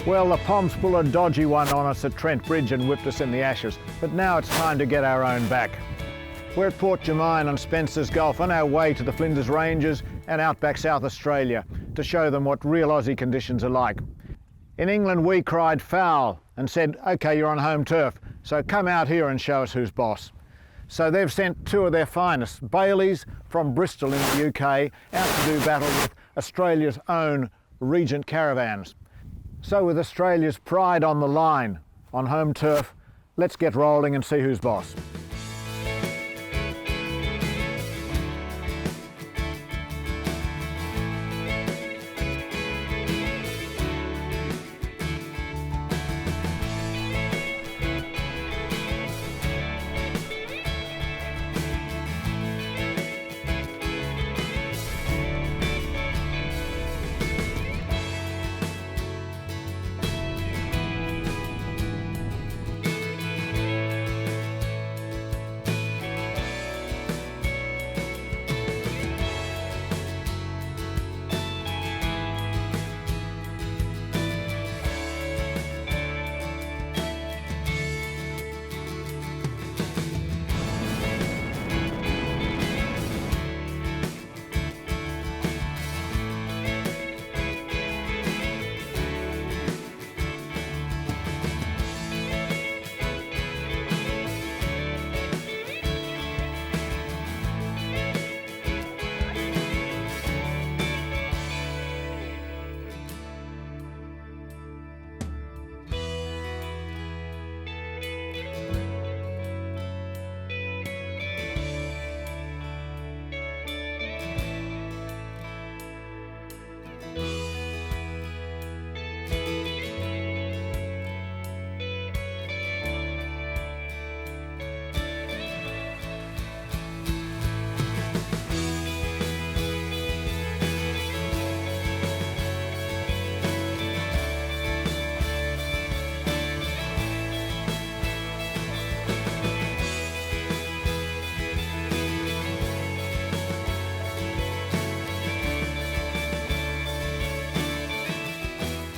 Well, the Poms pulled a dodgy one on us at Trent Bridge and whipped us in the ashes, but now it's time to get our own back. We're at Port Germain on Spencer's Gulf on our way to the Flinders Ranges and outback South Australia to show them what real Aussie conditions are like. In England we cried foul and said, OK, you're on home turf, so come out here and show us who's boss. So they've sent two of their finest, Baileys from Bristol in the UK, out to do battle with Australia's own Regent Caravans. So with Australia's pride on the line on home turf, let's get rolling and see who's boss.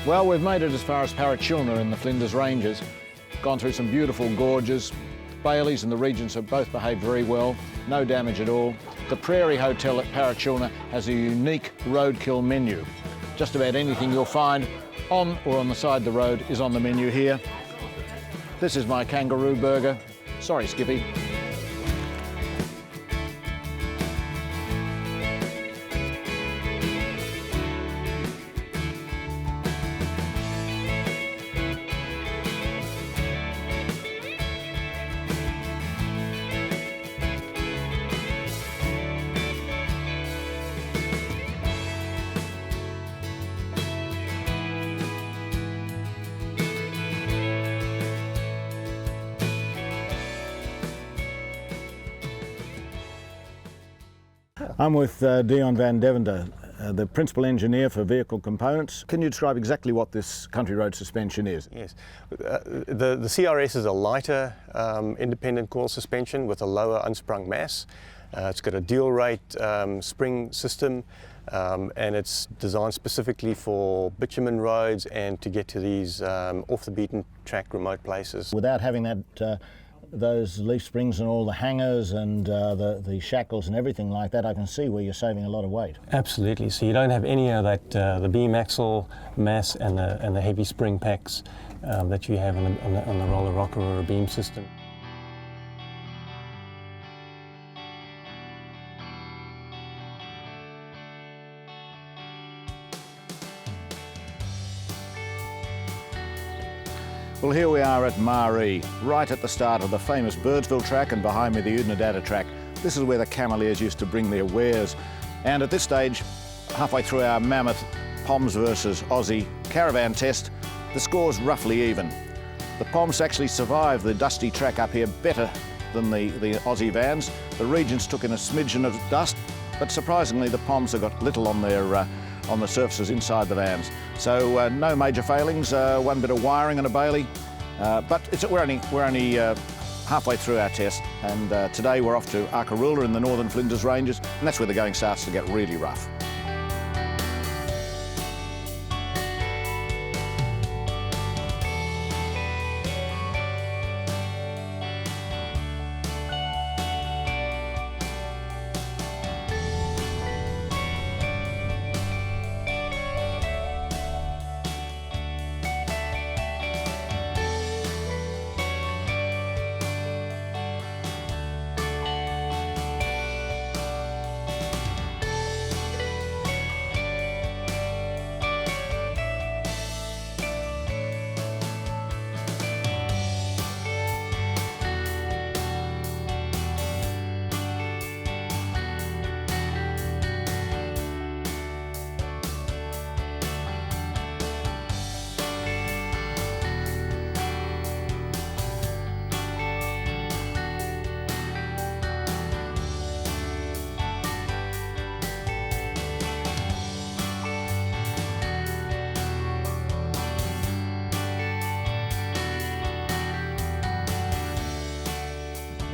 Well, we've made it as far as Parachilna in the Flinders Ranges, gone through some beautiful gorges. Baileys and the Regents have both behaved very well, no damage at all. The Prairie Hotel at Parachilna has a unique roadkill menu. Just about anything you'll find on or on the side of the road is on the menu here. This is my kangaroo burger. Sorry, Skippy. I'm with Dion van Deventer, the principal engineer for vehicle components. Can you describe exactly what this country road suspension is? Yes, the CRS is a lighter independent coil suspension with a lower unsprung mass. It's got a dual rate spring system and it's designed specifically for bitumen roads and to get to these off the beaten track remote places. Without having that those leaf springs and all the hangers and the shackles and everything like that, I can see where you're saving a lot of weight. Absolutely. So you don't have any of that the beam axle mass and the heavy spring packs that you have on the roller rocker or a beam system. Well, here we are at Maree, right at the start of the famous Birdsville track and behind me the Udnadatta track. This is where the Cameleers used to bring their wares. And at this stage, halfway through our mammoth Poms versus Aussie caravan test, the score's roughly even. The Poms actually survived the dusty track up here better than the Aussie vans. The Regents took in a smidgen of dust, but surprisingly the Poms have got little on the surfaces inside the vans. So no major failings, one bit of wiring and a Bailey, but we're only halfway through our test, and today we're off to Arkaroola in the northern Flinders Ranges, and that's where the going starts to get really rough.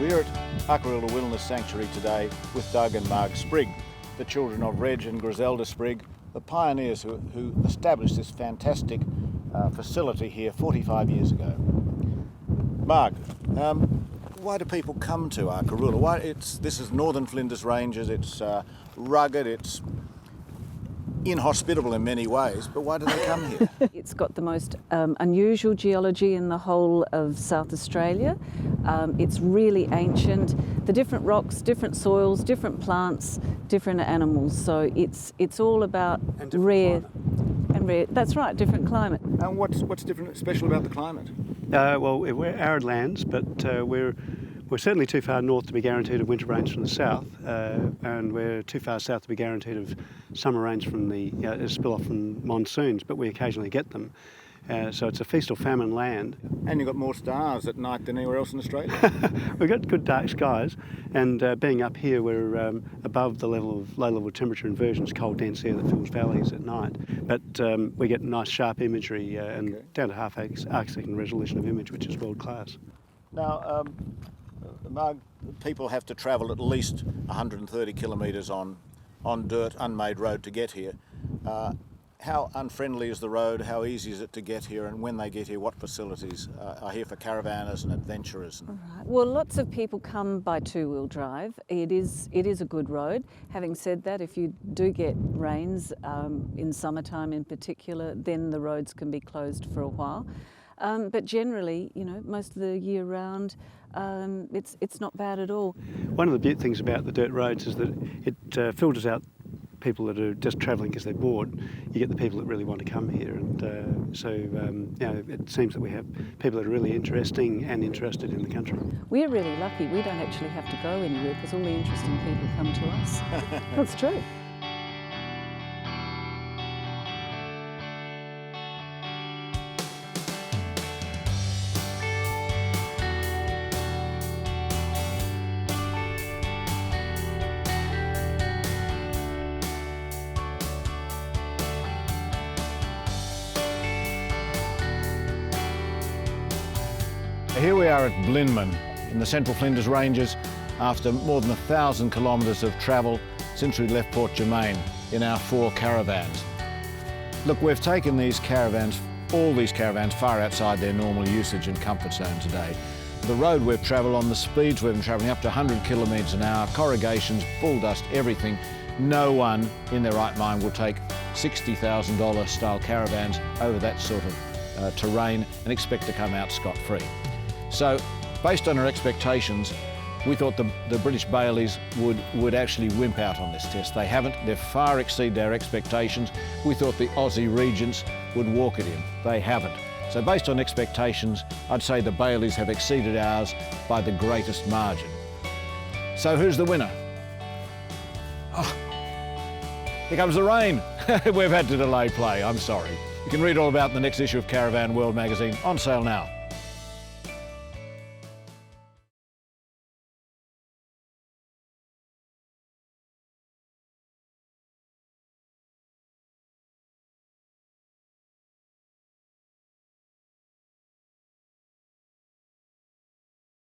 We're at Akarilla Wilderness Sanctuary today with Doug and Marg Sprigg, the children of Reg and Griselda Sprigg, the pioneers who established this fantastic facility here 45 years ago. Marg, why do people come to Akarilla? This is northern Flinders Ranges, it's rugged, it's inhospitable in many ways, but why do they come here? It's got the most unusual geology in the whole of South Australia. It's really ancient. The different rocks, different soils, different plants, different animals. So it's all about rare. That's right, different climate. And what's different, special about the climate? Well, we're arid lands, but we're certainly too far north to be guaranteed of winter rains from the south, and we're too far south to be guaranteed of summer rains from the spill off from monsoons, but we occasionally get them. So it's a feast or famine land. And you've got more stars at night than anywhere else in Australia. We've got good dark skies, and being up here, we're above the level of low-level temperature inversions, cold, dense air that fills valleys at night. But we get nice, sharp imagery and down to half arc-second resolution of image, which is world-class. Now, Marg, people have to travel at least 130 kilometres on dirt, unmade road to get here. How unfriendly is the road? How easy is it to get here? And when they get here, what facilities are here for caravanners and adventurers? Right. Well, lots of people come by two-wheel drive. It is a good road. Having said that, if you do get rains, in summertime in particular, then the roads can be closed for a while. But generally, most of the year round, it's not bad at all. One of the things about the dirt roads is that it filters out people that are just travelling because they're bored. You get the people that really want to come here, and so it seems that we have people that are really interesting and interested in the country. We're really lucky. We don't actually have to go anywhere because all the interesting people come to us. That's true. Here we are at Blinman in the central Flinders Ranges after more than 1,000 kilometres of travel since we left Port Germain in our 4 caravans. Look, we've taken all these caravans far outside their normal usage and comfort zone today. The road we've travelled on, the speeds we've been travelling up to 100 kilometres an hour, corrugations, bull dust, everything. No one in their right mind will take $60,000 style caravans over that sort of terrain and expect to come out scot-free. So, based on our expectations, we thought the British Baileys would actually wimp out on this test. They haven't. They've far exceeded our expectations. We thought the Aussie Regents would walk it in. They haven't. So based on expectations, I'd say the Baileys have exceeded ours by the greatest margin. So who's the winner? Oh, here comes the rain. We've had to delay play, I'm sorry. You can read all about it in the next issue of Caravan World magazine, on sale now.